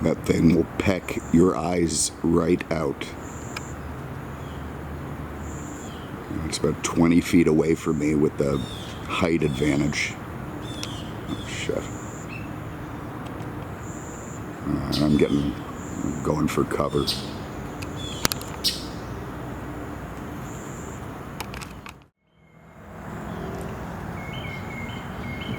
That thing will peck your eyes right out. It's about 20 feet away from me with the height advantage. Oh, shit. I'm going for cover.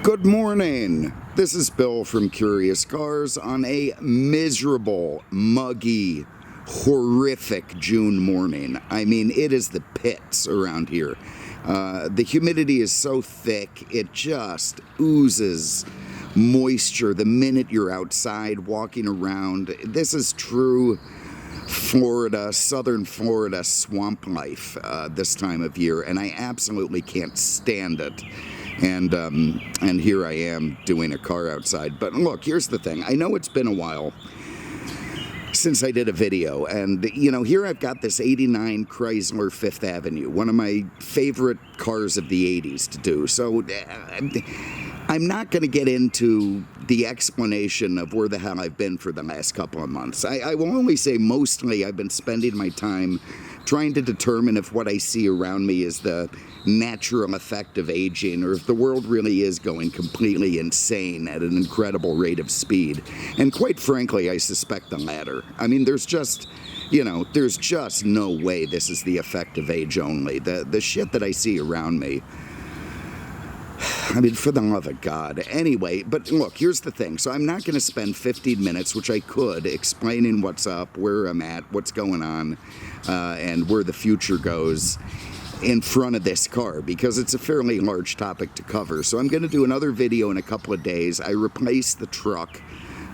Good morning. This is Bill from Curious Cars on a miserable, muggy, horrific June morning. I mean, it is the pits around here. The humidity is so thick, it just oozes moisture the minute you're outside walking around. This is true Florida, southern Florida swamp life this time of year, and I absolutely can't stand it. And here I am doing a car outside. But look, here's the thing. I know it's been a while since I did a video, and you know, here I've got this 89 Chrysler Fifth Avenue, one of my favorite cars of the 80s to do. So I'm not going to get into the explanation of where the hell I've been for the last couple of months. I will only say mostly I've been spending my time trying to determine if what I see around me is the natural effect of aging, or if the world really is going completely insane at an incredible rate of speed. And quite frankly, I suspect the latter. I mean, there's just no way this is the effect of age only. The shit that I see around me, I mean, for the love of God. Anyway, but look, here's the thing. So I'm not going to spend 15 minutes, which I could, explaining what's up, where I'm at, what's going on, and where the future goes in front of this car, because it's a fairly large topic to cover. So I'm going to do another video in a couple of days. I replaced the truck.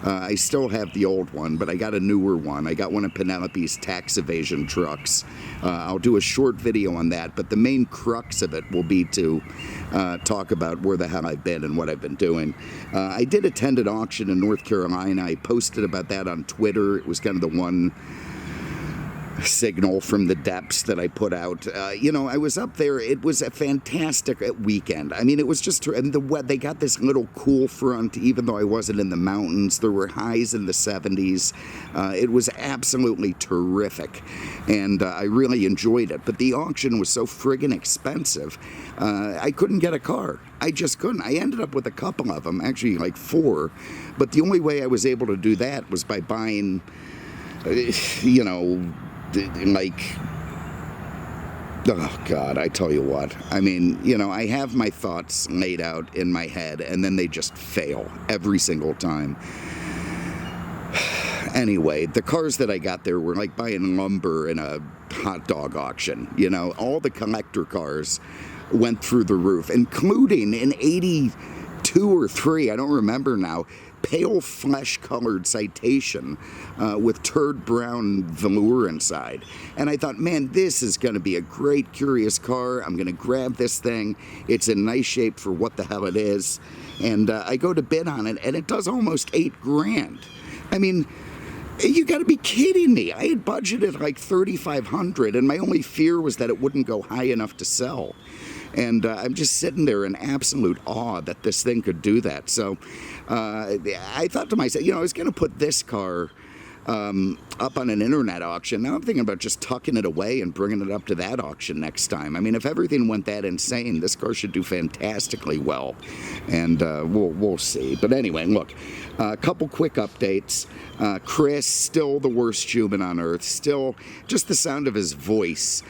I still have the old one, but I got a newer one. I got one of Penelope's tax evasion trucks. I'll do a short video on that, but the main crux of it will be to talk about where the hell I've been and what I've been doing. I did attend an auction in North Carolina. I posted about that on Twitter. It was kind of the one signal from the depths that I put out. You know, I was up there. It was a fantastic weekend. I mean, it was just, and they got this little cool front, even though I wasn't in the mountains. There were highs in the 70s. It was absolutely terrific, and I really enjoyed it. But the auction was so friggin' expensive. I couldn't get a car. I just couldn't. I ended up with a couple of them, actually like 4. But the only way I was able to do that was by buying, you know, like, oh God, I tell you what. I mean, you know, I have my thoughts laid out in my head, and then they just fail every single time. Anyway, the cars that I got there were like buying lumber in a hot dog auction. You know, all the collector cars went through the roof, including an 82 or 3, I don't remember now, pale flesh-colored Citation with turd brown velour inside. And I thought, man, this is going to be a great, curious car. I'm going to grab this thing. It's in nice shape for what the hell it is. And I go to bid on it, and it does almost $8,000. I mean, you got to be kidding me. I had budgeted like $3,500, and my only fear was that it wouldn't go high enough to sell. And I'm just sitting there in absolute awe that this thing could do that. So I thought to myself, you know, I was going to put this car up on an internet auction. Now I'm thinking about just tucking it away and bringing it up to that auction next time. I mean, if everything went that insane, this car should do fantastically well. And we'll see. But anyway, look, a couple quick updates. Chris, still the worst human on earth. Still, just the sound of his voice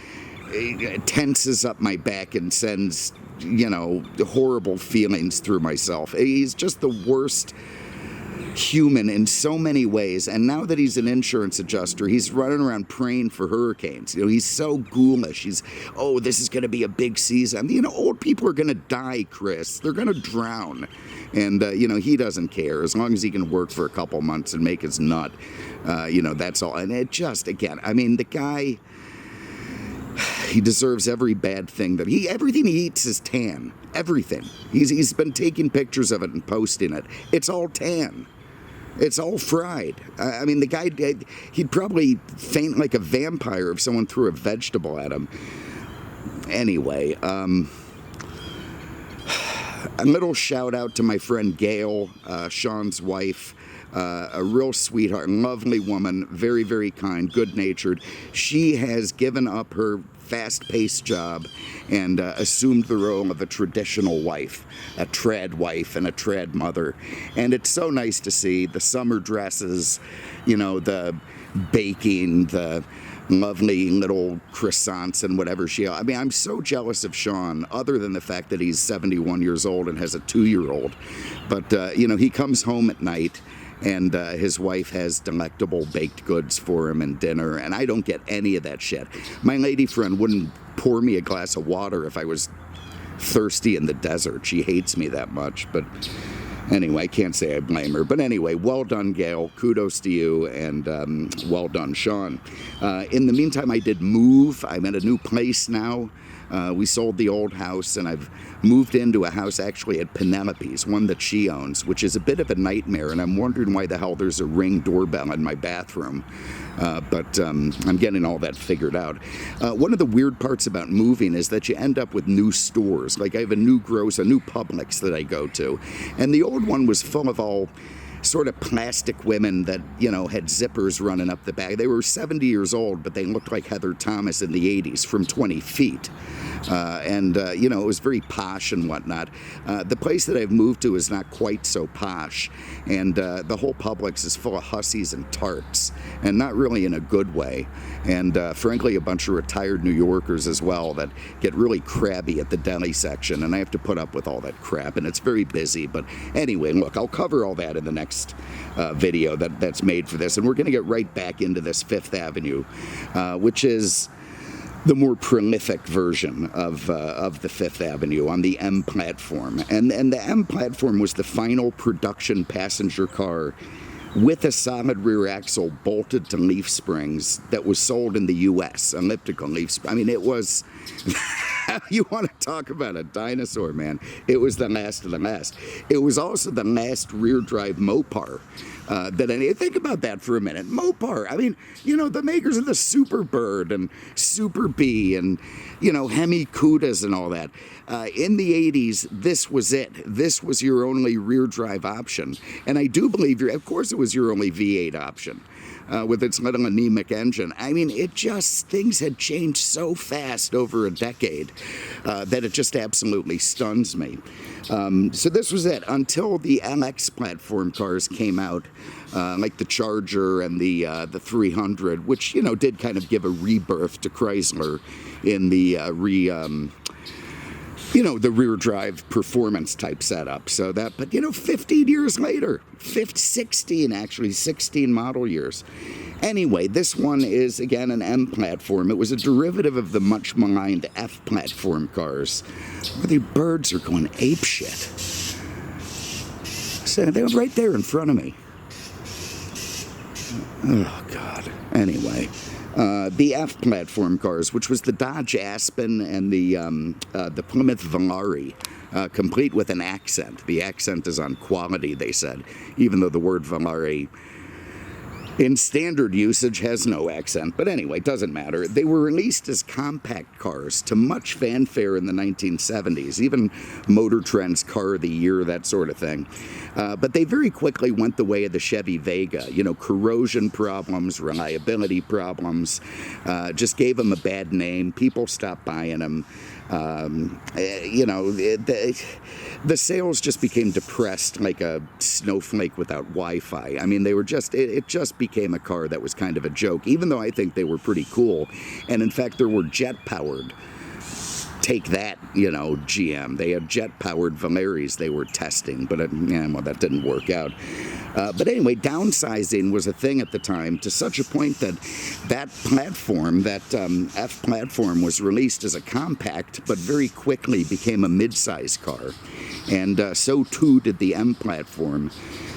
tenses up my back and sends, you know, horrible feelings through myself. He's just the worst human in so many ways, and now that he's an insurance adjuster, he's running around praying for hurricanes. You know, he's so ghoulish. He's, oh, this is going to be a big season. You know, old people are going to die, Chris. They're going to drown. And, you know, he doesn't care. As long as he can work for a couple months and make his nut, you know, that's all. And it just, again, I mean, the guy, he deserves every bad thing that everything he eats is tan. Everything. He's been taking pictures of it and posting it. It's all tan. It's all fried. I mean, the guy, he'd probably faint like a vampire if someone threw a vegetable at him. Anyway, a little shout out to my friend Gail, Sean's wife. a real sweetheart, lovely woman, very, very kind, good-natured. She has given up her fast-paced job and assumed the role of a traditional wife, a trad wife and a trad mother. And it's so nice to see the summer dresses, you know, the baking, the lovely little croissants and whatever I mean, I'm so jealous of Sean, other than the fact that he's 71 years old and has a 2-year-old. But, you know, he comes home at night and his wife has delectable baked goods for him and dinner, and I don't get any of that shit. My lady friend wouldn't pour me a glass of water if I was thirsty in the desert. She hates me that much, but anyway, I can't say I blame her. But anyway, well done, Gail. Kudos to you, and well done, Sean. In the meantime, I did move. I'm at a new place now. We sold the old house, and I've moved into a house actually at Penelope's, one that she owns, which is a bit of a nightmare, and I'm wondering why the hell there's a Ring doorbell in my bathroom. But I'm getting all that figured out. One of the weird parts about moving is that you end up with new stores. Like I have a new Publix that I go to, and the old one was full of all sort of plastic women that, you know, had zippers running up the back. They were 70 years old, but they looked like Heather Thomas in the 80s from 20 feet. You know, it was very posh and whatnot. The place that I've moved to is not quite so posh, and the whole Publix is full of hussies and tarts, and not really in a good way. And frankly, a bunch of retired New Yorkers as well that get really crabby at the deli section, and I have to put up with all that crap, and it's very busy. But anyway, look, I'll cover all that in the next video that's made for this, and we're going to get right back into this Fifth Avenue, which is the more prolific version of the Fifth Avenue on the M platform. And the M platform was the final production passenger car with a solid rear axle bolted to leaf springs that was sold in the U.S., elliptical leaf springs. I mean, it was, you want to talk about a dinosaur, man. It was the last of the last. It was also the last rear drive Mopar. Think about that for a minute. Mopar, I mean, you know, the makers of the Super Bird and Super Bee and, you know, Hemi Cudas and all that. In the 80s, this was it. This was your only rear drive option. And I do believe, of course it was your only V8 option. With its little anemic engine. I mean, things had changed so fast over a decade that it just absolutely stuns me. So this was it until the LX platform cars came out, like the Charger and the 300, which, you know, did kind of give a rebirth to Chrysler in the the rear drive performance type setup. So that, but you know, 15 years later, 16 model years. Anyway, this one is again an M platform. It was a derivative of the much maligned F platform cars, where the birds are going apeshit. So they're right there in front of me. Oh God. Anyway. The F platform cars, which was the Dodge Aspen and the Plymouth Valari, complete with an accent. The accent is on quality, they said, even though the word Valari in standard usage has no accent. But anyway, it doesn't matter. They were released as compact cars to much fanfare in the 1970s, even Motor Trend's Car of the Year, that sort of thing. But they very quickly went the way of the Chevy Vega. You know, corrosion problems, reliability problems, just gave them a bad name. People stopped buying them. The sales just became depressed like a snowflake without Wi-Fi. I mean, it just became a car that was kind of a joke, even though I think they were pretty cool. And in fact, there were jet-powered. Take that, you know, GM. They had jet-powered Valeris they were testing, but that didn't work out. But anyway, downsizing was a thing at the time, to such a point that platform, that F platform, was released as a compact, but very quickly became a mid-size car. And so too did the M platform.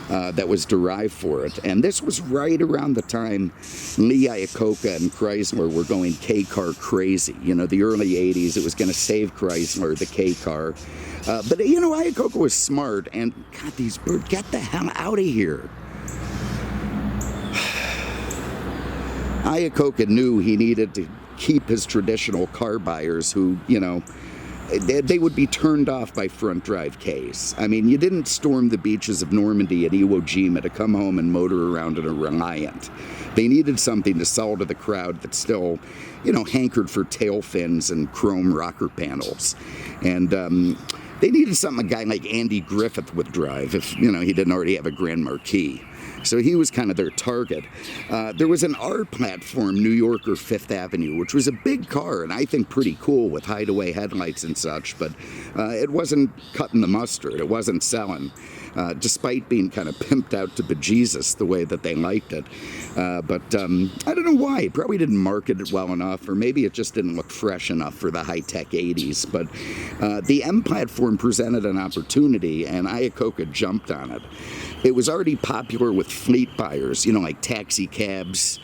That was derived for it. And this was right around the time Lee Iacocca and Chrysler were going K-car crazy. You know, the early 80s, it was going to save Chrysler, the K-car. But, you know, Iacocca was smart, and, God, these birds, get the hell out of here. Iacocca knew he needed to keep his traditional car buyers who, you know, they would be turned off by front drive Ks. I mean, you didn't storm the beaches of Normandy and Iwo Jima to come home and motor around in a Reliant. They needed something to sell to the crowd that still, hankered for tail fins and chrome rocker panels. And they needed something a guy like Andy Griffith would drive if, he didn't already have a Grand Marquis. So he was kind of their target. There was an R platform New Yorker Fifth Avenue, which was a big car and I think pretty cool with hideaway headlights and such, but it wasn't cutting the mustard. It wasn't selling, despite being kind of pimped out to bejesus the way that they liked it. But I don't know why. It probably didn't market it well enough, or maybe it just didn't look fresh enough for the high-tech 80s. But the M platform presented an opportunity, and Iacocca jumped on it. It was already popular with fleet buyers, like taxi cabs,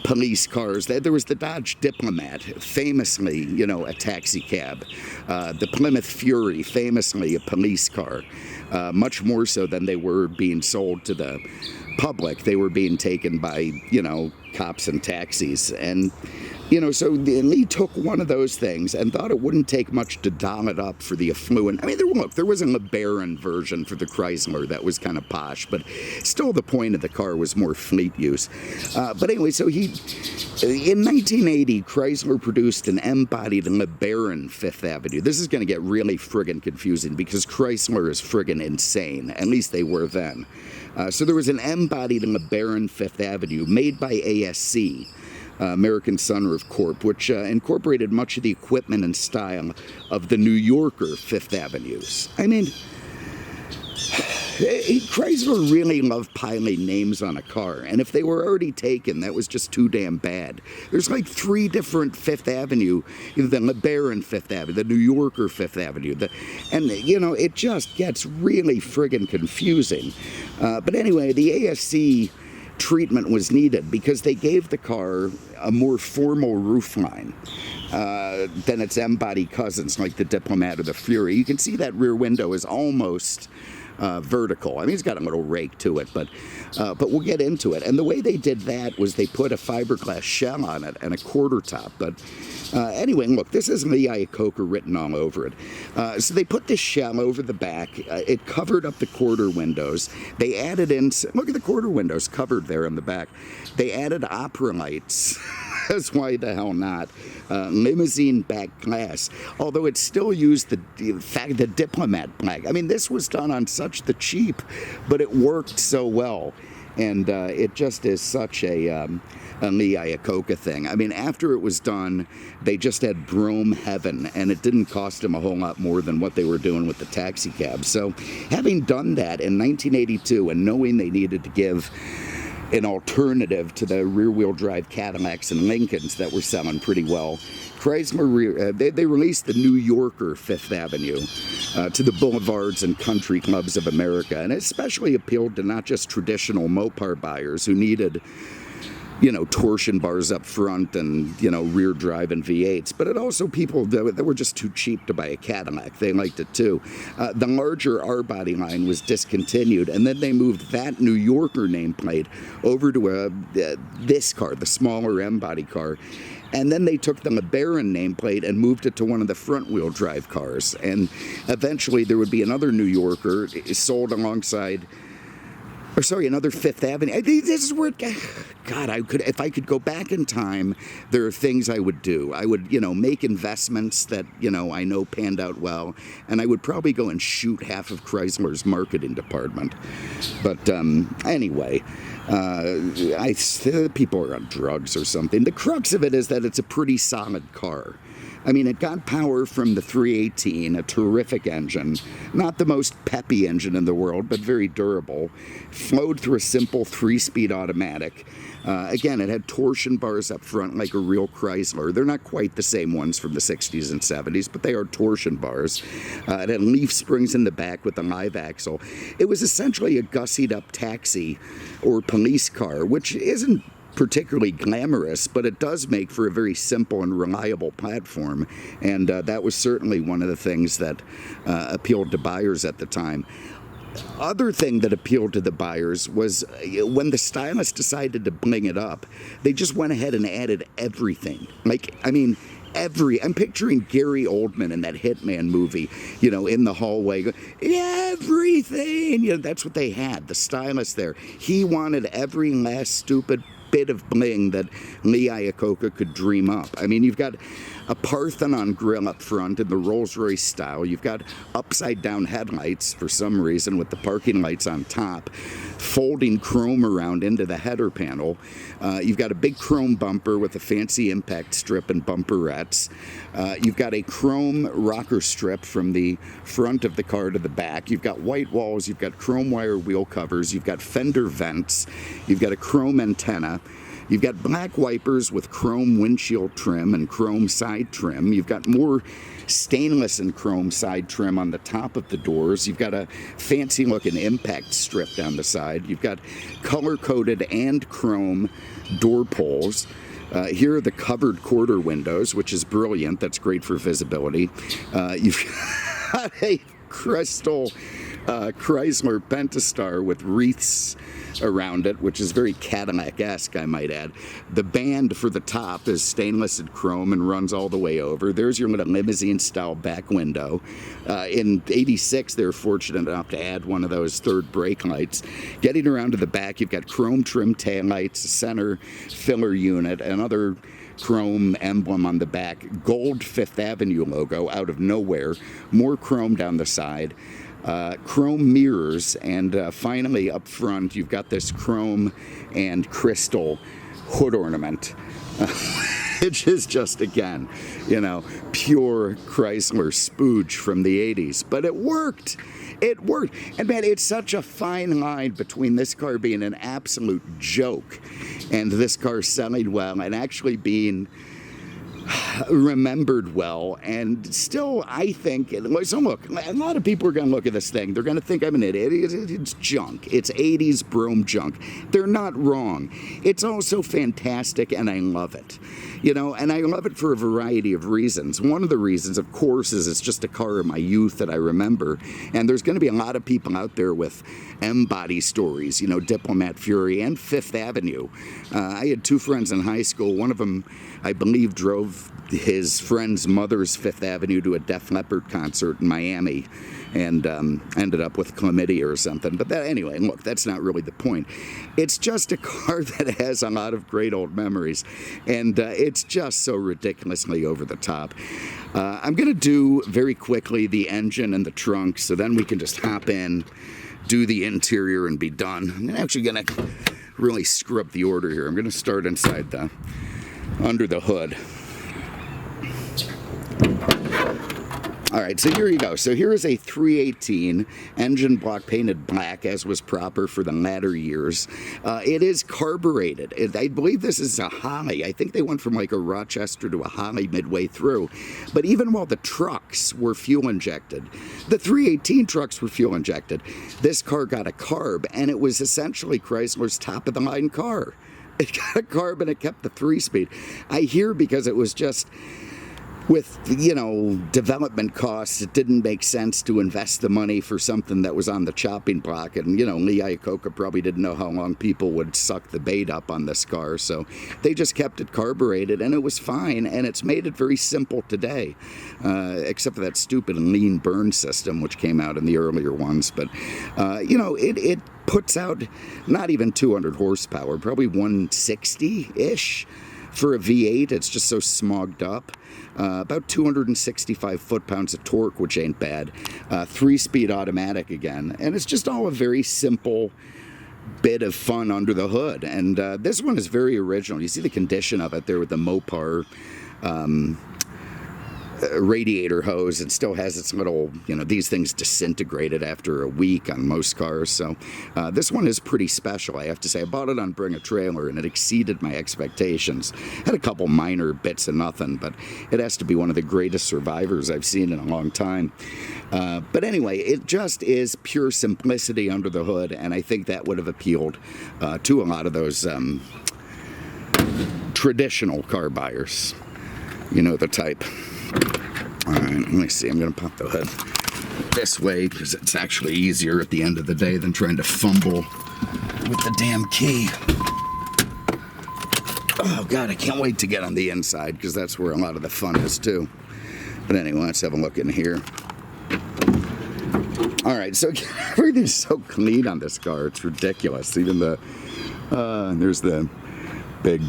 police cars. There was the Dodge Diplomat, famously, a taxi cab. The Plymouth Fury, famously a police car. Much more so than they were being sold to the public. They were being taken by, cops and taxis. And, so Lee took one of those things and thought it wouldn't take much to doll it up for the affluent. I mean, there was a LeBaron version for the Chrysler that was kind of posh, but still the point of the car was more fleet use. But anyway, so in 1980, Chrysler produced an embodied LeBaron Fifth Avenue. This is going to get really friggin' confusing because Chrysler is friggin' insane. At least they were then. So there was an embodied LeBaron Fifth Avenue made by ASC, American Sunroof Corp., which incorporated much of the equipment and style of the New Yorker Fifth Avenues. I mean, Chrysler really loved piling names on a car, and if they were already taken, that was just too damn bad. There's like 3 different Fifth Avenue, the LeBaron Fifth Avenue, the New Yorker Fifth Avenue, and it just gets really friggin' confusing. But anyway, the ASC treatment was needed because they gave the car a more formal roofline than its embodied cousins like the Diplomat or the Fury. You can see that rear window is almost vertical. I mean, it's got a little rake to it, but we'll get into it. And the way they did that was they put a fiberglass shell on it and a quarter top. But anyway, look, this isn't the Iacocca written all over it. So they put this shell over the back. It covered up the quarter windows. They added in, look at the quarter windows covered there in the back. They added opera lights. That's why the hell not. Limousine back glass, although it still used the Diplomat black. I mean, this was done on such the cheap, but it worked so well, and it just is such a Lee Iacocca thing. I mean, after it was done, they just had Brome heaven, and it didn't cost them a whole lot more than what they were doing with the taxi cab. So, having done that in 1982, and knowing they needed to give an alternative to the rear-wheel drive Cadillacs and Lincolns that were selling pretty well, Chrysler they released the New Yorker Fifth Avenue to the boulevards and country clubs of America, and it especially appealed to not just traditional Mopar buyers who needed torsion bars up front and, rear drive and V8s. But it also people that were just too cheap to buy a Cadillac. They liked it too. The larger R-body line was discontinued, and then they moved that New Yorker nameplate over to this car, the smaller M-body car. And then they took the LeBaron nameplate and moved it to one of the front-wheel drive cars. And eventually there would be another New Yorker sold alongside, another Fifth Avenue. This is where, God, if I could go back in time, there are things I would do. I would, make investments that, I know panned out well, and I would probably go and shoot half of Chrysler's marketing department. But anyway, people are on drugs or something. The crux of it is that it's a pretty solid car. I mean, it got power from the 318, a terrific engine, not the most peppy engine in the world, but very durable, flowed through a simple 3-speed automatic. Again, it had torsion bars up front like a real Chrysler. They're not quite the same ones from the 60s and 70s, but they are torsion bars. It had leaf springs in the back with a live axle. It was essentially a gussied up taxi or police car, which isn't particularly glamorous, but it does make for a very simple and reliable platform, and that was certainly one of the things that appealed to buyers at the time. Other thing that appealed to the buyers was when the stylists decided to bling it up, they just went ahead and added everything. I'm picturing Gary Oldman in that Hitman movie, you know, in the hallway, everything, you know, that's what they had, the stylist there. He wanted every last stupid bit of bling that Lee Iacocca could dream up. I mean, you've got a Parthenon grill up front in the Rolls-Royce style. You've got upside-down headlights for some reason with the parking lights on top, folding chrome around into the header panel. You've got a big chrome bumper with a fancy impact strip and bumperettes. You've got a chrome rocker strip from the front of the car to the back. You've got white walls. You've got chrome wire wheel covers. You've got fender vents. You've got a chrome antenna. You've got black wipers with chrome windshield trim and chrome side trim. You've got more stainless and chrome side trim on the top of the doors. You've got a fancy looking impact strip down the side. You've got color-coded and chrome door pulls. Here are the covered quarter windows, which is brilliant. That's great for visibility. You've got a crystal Chrysler Pentastar with wreaths around it, which is very Cadillac-esque, I might add. The band for the top is stainless and chrome and runs all the way over. There's your little limousine-style back window. In '86, they were fortunate enough to add one of those third brake lights. Getting around to the back, you've got chrome trim taillights, a center filler unit, another chrome emblem on the back, gold Fifth Avenue logo out of nowhere, more chrome down the side. Chrome mirrors, and finally up front you've got this chrome and crystal hood ornament, which is just, again, you know, pure Chrysler spooge from the 80s. But it worked. It worked. And man, it's such a fine line between this car being an absolute joke and this car selling well and actually being remembered well. And still, I think, so look, a lot of people are going to look at this thing, they're going to think I'm an idiot. It's junk. It's 80s Brougham junk. They're not wrong. It's also fantastic, and I love it. You know, and I love it for a variety of reasons. One of the reasons, of course, is it's just a car of my youth that I remember. And there's going to be a lot of people out there with M-body stories, you know, Diplomat Fury and Fifth Avenue. I had two friends in high school. One of them, I believe, drove his friend's mother's Fifth Avenue to a Def Leppard concert in Miami and ended up with chlamydia or something. But that, anyway, look, that's not really the point. It's just a car that has a lot of great old memories, and it's just so ridiculously over the top. I'm going to do very quickly the engine and the trunk, so then we can just hop in, do the interior, and be done. I'm actually going to really screw up the order here. I'm going to start inside under the hood. All right, so here you go. So here is a 318 engine block painted black, as was proper for the latter years. It is carbureted. I believe this is a Holly. I think they went from like a Rochester to a Holly midway through. But even while the trucks were fuel injected, the 318 trucks were fuel injected, this car got a carb, and it was essentially Chrysler's top of the line car. It got a carb and it kept the 3-speed. I hear because it was just, with, you know, development costs, it didn't make sense to invest the money for something that was on the chopping block. And, you know, Lee Iacocca probably didn't know how long people would suck the bait up on this car. So they just kept it carbureted, and it was fine. And it's made it very simple today, except for that stupid lean burn system, which came out in the earlier ones. But, you know, it puts out not even 200 horsepower, probably 160-ish. For a V8, it's just so smogged up. About 265 foot-pounds of torque, which ain't bad. 3-speed automatic again. And it's just all a very simple bit of fun under the hood. And this one is very original. You see the condition of it there with the Mopar radiator hose. It still has its little, you know, these things disintegrated after a week on most cars. So this one is pretty special, I have to say. I bought it on Bring a Trailer, and it exceeded my expectations. Had a couple minor bits of nothing, but it has to be one of the greatest survivors I've seen in a long time. But anyway, it just is pure simplicity under the hood, and I think that would have appealed to a lot of those traditional car buyers. You know the type. All right, let me see. I'm going to pop the hood this way because it's actually easier at the end of the day than trying to fumble with the damn key. Oh, God, I can't wait to get on the inside because that's where a lot of the fun is, too. But anyway, let's have a look in here. All right, so everything's so clean on this car. It's ridiculous. Even there's the big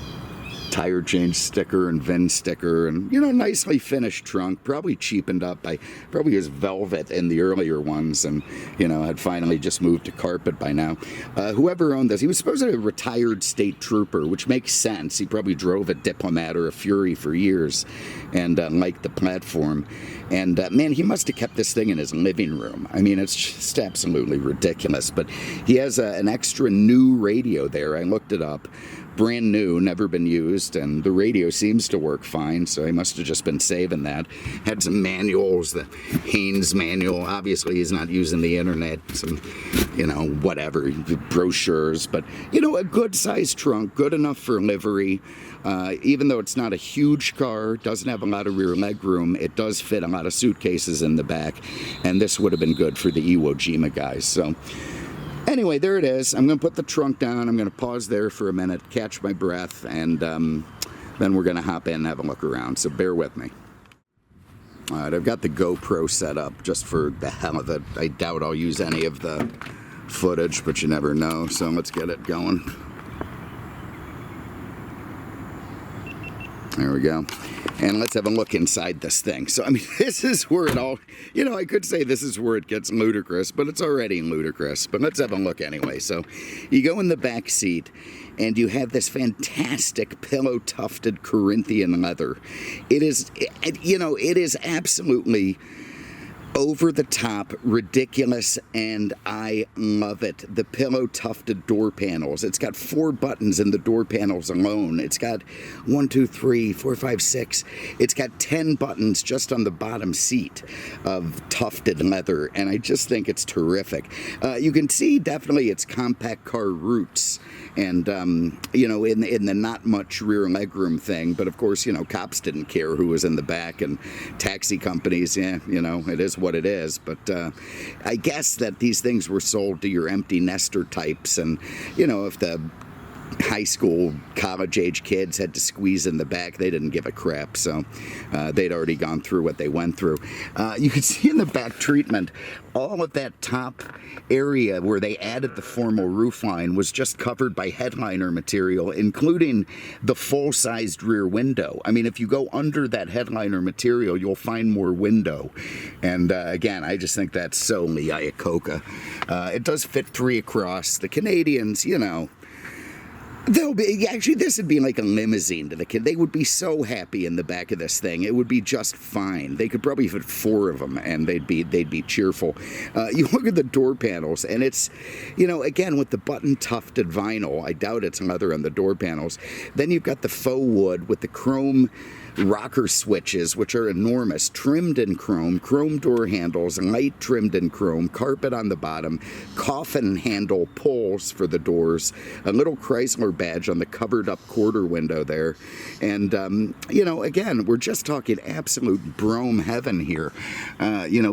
tire change sticker and VIN sticker, and nicely finished trunk, probably cheapened up. I probably used velvet in the earlier ones, and had finally just moved to carpet by now. Whoever owned this, he was supposed to be a retired state trooper, which makes sense. He probably drove a Diplomat or a Fury for years and liked the platform. And man, he must have kept this thing in his living room. I mean, it's just absolutely ridiculous. But he has an extra new radio there. I looked it up. Brand new, never been used, and the radio seems to work fine, so he must have just been saving that. Had some manuals, the Haynes manual. Obviously, he's not using the internet, some, whatever, brochures, but, a good-sized trunk, good enough for livery. Even though it's not a huge car, doesn't have a lot of rear leg room, it does fit a lot of suitcases in the back, and this would have been good for the Iwo Jima guys, so... Anyway, there it is. I'm going to put the trunk down. I'm going to pause there for a minute, catch my breath, and then we're going to hop in and have a look around. So bear with me. All right, I've got the GoPro set up just for the hell of it. I doubt I'll use any of the footage, but you never know. So let's get it going. There we go. And let's have a look inside this thing. So, I mean, this is where it all, I could say this is where it gets ludicrous, but it's already ludicrous. But let's have a look anyway. So, you go in the back seat, and you have this fantastic pillow-tufted Corinthian leather. It is, it is absolutely over the top, ridiculous, and I love it. The pillow tufted door panels. It's got 4 buttons in the door panels alone. It's got 1, 2, 3, 4, 5, 6. It's got 10 buttons just on the bottom seat of tufted leather, and I just think it's terrific. You can see definitely its compact car roots, and in the not much rear legroom thing, but of course, cops didn't care who was in the back, and taxi companies, it is what it is. But I guess that these things were sold to your empty nester types, and if the high school, college-age kids had to squeeze in the back, they didn't give a crap, so they'd already gone through what they went through. You can see in the back treatment, all of that top area where they added the formal roofline was just covered by headliner material, including the full-sized rear window. I mean, if you go under that headliner material, you'll find more window. And again, I just think that's so Lee Iacocca. It does fit 3 across. The Canadians, they'll be, actually, this would be like a limousine to the kid. They would be so happy in the back of this thing. It would be just fine. They could probably fit 4 of them, and they'd be cheerful. You look at the door panels, and it's, again, with the button tufted vinyl, I doubt it's leather on the door panels. Then you've got the faux wood with the chrome rocker switches, which are enormous, trimmed in chrome door handles, light trimmed in chrome, carpet on the bottom, coffin handle pulls for the doors, a little Chrysler badge on the covered up quarter window there. And, again, we're just talking absolute brome heaven here.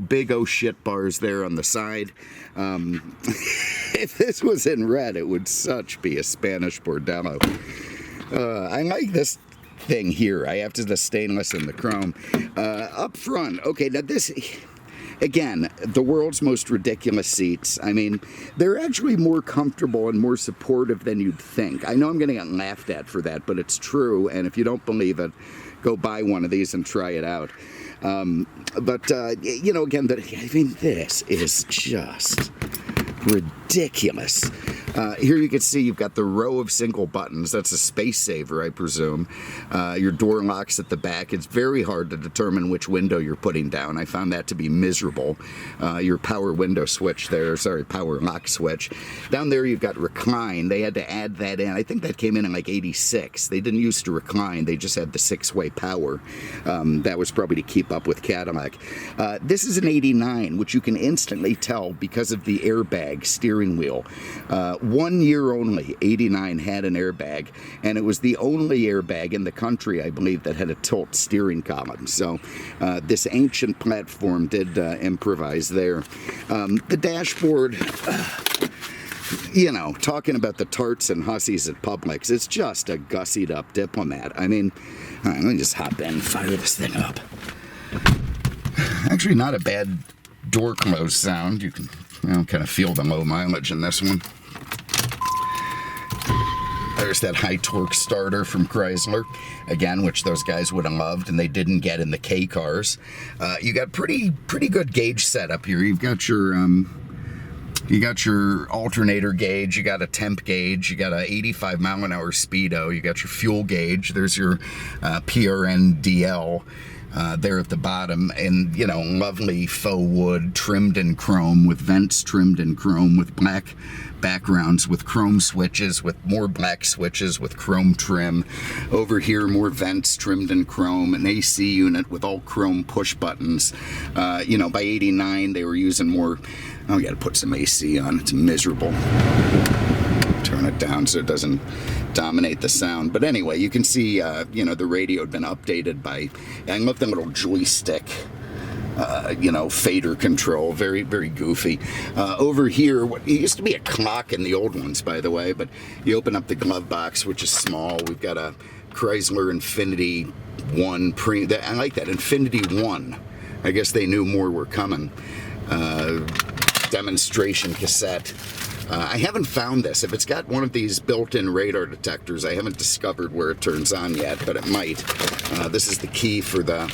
Big O shit bars there on the side. If this was in red, it would such be a Spanish bordello. I like this thing here. I have the stainless and the chrome. Up front, okay, now this, again, the world's most ridiculous seats. I mean, they're actually more comfortable and more supportive than you'd think. I know I'm going to get laughed at for that, but it's true, and if you don't believe it, go buy one of these and try it out. Again, this is just ridiculous. Here you can see you've got the row of single buttons. That's a space saver, I presume. Your door locks at the back. It's very hard to determine which window you're putting down. I found that to be miserable. Your power window switch there, power lock switch. Down there you've got recline. They had to add that in. I think that came in like 86. They didn't used to recline. They just had the 6-way power. That was probably to keep up with Cadillac. This is an 89, which you can instantly tell because of the airbag steering wheel. 1 year only, 89 had an airbag, and it was the only airbag in the country, I believe, that had a tilt steering column. So this ancient platform did improvise there. The dashboard, you know, talking about the tarts and hussies at Publix, it's just a gussied up Diplomat. I mean, all right, let me just hop in and fire this thing up. Actually, not a bad door close sound. You can, you know, kind of feel the low mileage in this one. There's that high torque starter from Chrysler, again, which those guys would have loved, and they didn't get in the K cars. You got pretty good gauge setup here. You got your alternator gauge, you got a temp gauge, you got a 85 mile an hour speedo, you got your fuel gauge. There's your PRN DL. There at the bottom, and you know, lovely faux wood trimmed in chrome, with vents trimmed in chrome, with black backgrounds, with chrome switches, with more black switches, with chrome trim. Over here, more vents trimmed in chrome, an AC unit with all chrome push buttons. You know, by 89 they were using more. Oh, we gotta put some AC on, it's miserable. Turn it down so it doesn't dominate the sound. But anyway, you can see, you know, the radio had been updated by, I love the little joystick, you know, fader control, very, very goofy. Over here, it used to be a clock in the old ones, by the way, but you open up the glove box, which is small. We've got a Chrysler Infinity 1 I like that, Infinity 1. I guess they knew more were coming. Demonstration cassette. I haven't found this. If it's got one of these built-in radar detectors, I haven't discovered where it turns on yet, but it might. This is the key for the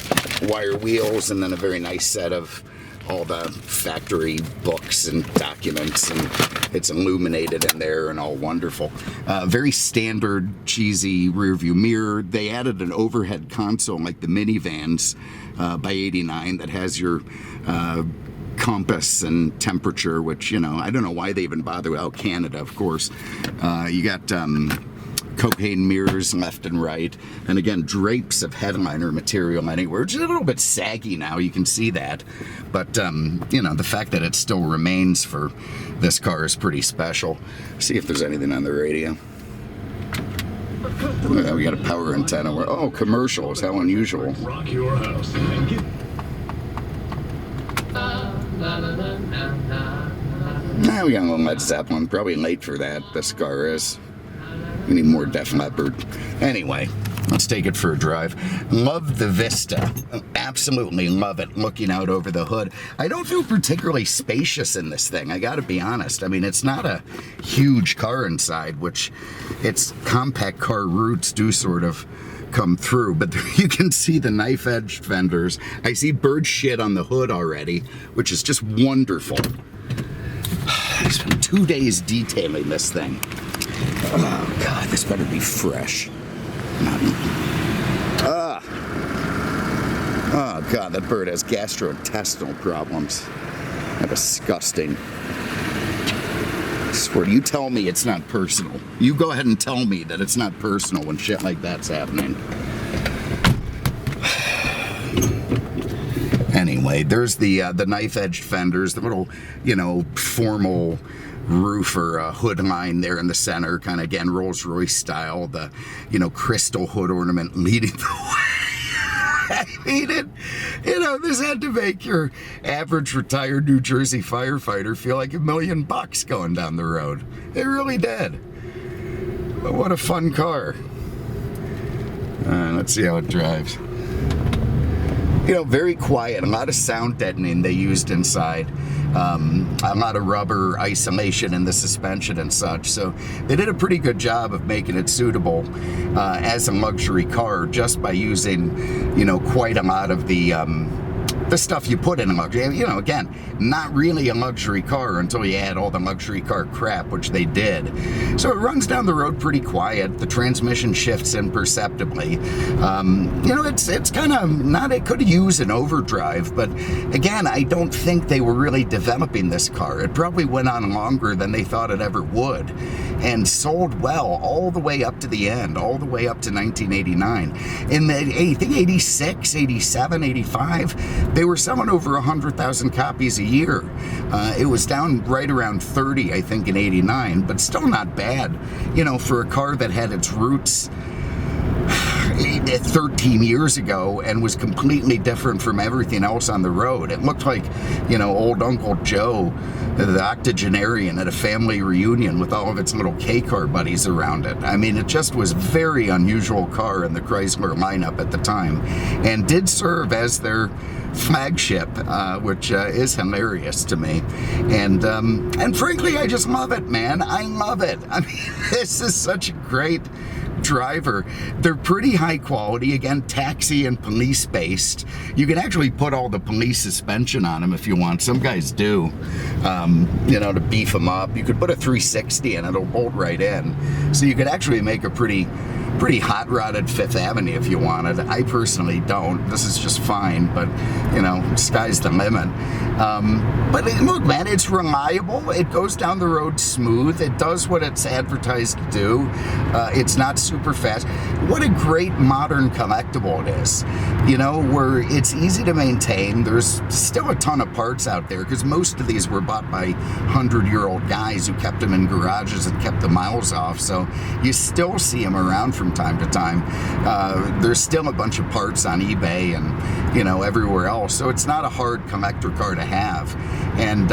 wire wheels, and then a very nice set of all the factory books and documents, and it's illuminated in there and all wonderful. Very standard, cheesy rear view mirror. They added an overhead console like the minivans by 89 that has your compass and temperature, which, you know, I don't know why they even bother with. Oh, Canada, of course. You got cocaine mirrors left and right, and again, drapes of headliner material anywhere. It's a little bit saggy now, you can see that, but you know, the fact that it still remains for this car is pretty special. See if there's anything on the radio. We got a power antenna. Oh, commercials, how unusual. Rock your house. Nah, we got a little Led Zeppelin. Probably late for that, this car is. We need more Def Leppard. Anyway, let's take it for a drive. Love the Vista. Absolutely love it, looking out over the hood. I don't feel particularly spacious in this thing, I gotta be honest. I mean, it's not a huge car inside, which its compact car roots do sort of come through, but you can see the knife-edged fenders. I see bird shit on the hood already, which is just wonderful. I spent 2 days detailing this thing. Oh God, this better be fresh. Oh God, that bird has gastrointestinal problems. How disgusting. I swear, you tell me it's not personal. You go ahead and tell me that it's not personal when shit like that's happening. Anyway, there's the knife-edged fenders, the little, you know, formal roof or hood line there in the center, kind of, again, Rolls-Royce style, the, you know, crystal hood ornament leading the way. I mean, you know, this had to make your average retired New Jersey firefighter feel like $1 million going down the road. It really did. But what a fun car. Let's see how it drives. You know, very quiet, a lot of sound deadening they used inside. A lot of rubber isolation in the suspension and such, so they did a pretty good job of making it suitable as a luxury car just by using, you know, quite a lot of the stuff you put in a luxury. You know, again, not really a luxury car until you add all the luxury car crap, which they did. So it runs down the road pretty quiet. The transmission shifts imperceptibly. You know, it's kind of not, it could use an overdrive, but again, I don't think they were really developing this car. It probably went on longer than they thought it ever would, and sold well all the way up to the end, all the way up to 1989. In the, I think 86, 87, 85, they were selling over 100,000 copies a year. It was down right around 30, I think, in 89, but still not bad, you know, for a car that had its roots 13 years ago and was completely different from everything else on the road. It looked like, you know, old Uncle Joe, the octogenarian at a family reunion with all of its little K-car buddies around it. I mean, it just was a very unusual car in the Chrysler lineup at the time, and did serve as their flagship, which is hilarious to me. And frankly, I just love it, man. I love it. I mean, this is such a great driver. They're pretty high quality, again, taxi and police based. You can actually put all the police suspension on them if you want. Some guys do, you know, to beef them up. You could put a 360 and it'll bolt right in. So you could actually make a pretty hot rodded Fifth Avenue if you wanted. I personally don't. This is just fine, but you know, sky's the limit. Look, man, it's reliable. It goes down the road smooth. It does what it's advertised to do. It's not super fast. What a great modern collectible it is. You know, where it's easy to maintain. There's still a ton of parts out there because most of these were bought by 100-year-old guys who kept them in garages and kept the miles off. So you still see them around from time to time. There's still a bunch of parts on eBay and, you know, everywhere else. So it's not a hard collector car to have. And,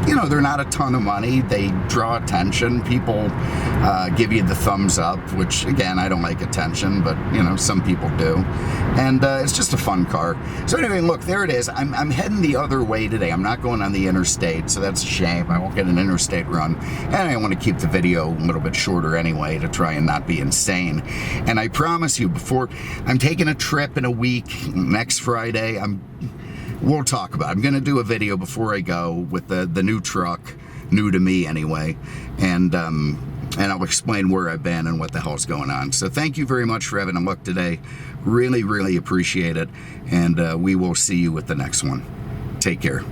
you know, they're not a ton of money. They draw attention. People give you the thumbs up, which, again, I don't like attention, but, you know, some people do. And it's just a fun car. So anyway, look, there it is. I'm heading the other way today. I'm not going on the interstate, so that's a shame. I won't get an interstate run. And I want to keep the video a little bit shorter anyway to try and not be insane. And I promise you, before I'm taking a trip in a week, next Friday, we'll talk about it. I'm going to do a video before I go with the new truck, new to me anyway, and I'll explain where I've been and what the hell's going on. So thank you very much for having a look today. Really, really appreciate it, and we will see you with the next one. Take care.